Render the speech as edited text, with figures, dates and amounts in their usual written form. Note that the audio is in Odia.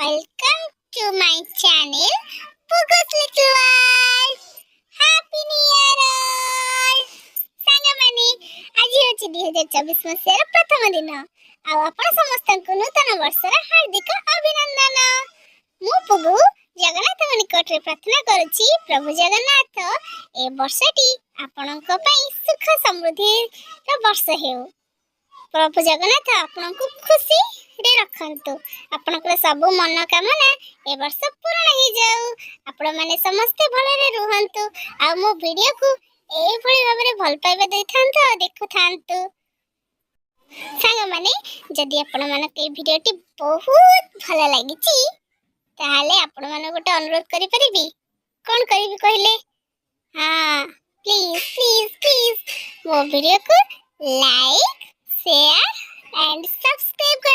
welcome to my channel Pugu's Little World. Happy New Year all! ସାଙ୍ଗମାନେ ଆଜି ହେଉଛି 2024 ମସିହାର ପ୍ରଥମ ଦିନ ଆଉ ଆପଣ ସମସ୍ତଙ୍କୁ ନୂତନ ବର୍ଷର ହାର୍ଦ୍ଦିକ ଅଭିନନ୍ଦନ। ମୁଁ ପୁଗୁ ଜଗନ୍ନାଥଙ୍କ ନିକଟରେ ପ୍ରାର୍ଥନା କରୁଛି ପ୍ରଭୁ ଜଗନ୍ନାଥ ଏ ବର୍ଷଟି ଆପଣଙ୍କ ପାଇଁ ସୁଖ ସମୃଦ୍ଧିର ବର୍ଷ ହେଉ। ପ୍ରଭୁ ଜଗନ୍ନାଥ ଆପଣଙ୍କୁ ଖୁସିରେ ରଖନ୍ତୁ। ଆପଣଙ୍କର ସବୁ ମନୋକାମନା ଏ ବର୍ଷ ପୂରଣ ହେଇଯାଉ। ଆପଣମାନେ ସମସ୍ତେ ଭଲରେ ରୁହନ୍ତୁ ଆଉ ମୋ ଭିଡ଼ିଓକୁ ଏଇଭଳି ଭାବରେ ଭଲ ପାଇବା ଦେଇଥାନ୍ତୁ ଆଉ ଦେଖୁଥାନ୍ତୁ। ସାଙ୍ଗମାନେ ଯଦି ଆପଣମାନଙ୍କୁ এই ଭିଡ଼ିଓଟି ବହୁତ ଭଲ ଲାଗିଛି ତାହେଲେ ଆପଣମାନଙ୍କୁ ଗୋଟେ ଅନୁରୋଧ କରିପାରିବି। କ'ଣ କରିବି କହିଲେ? ପ୍ଲିଜ ପ୍ଲିଜ ପ୍ଲିଜ ମୋ ଭିଡ଼ିଓକୁ ଲାଇକ୍, share and subscribe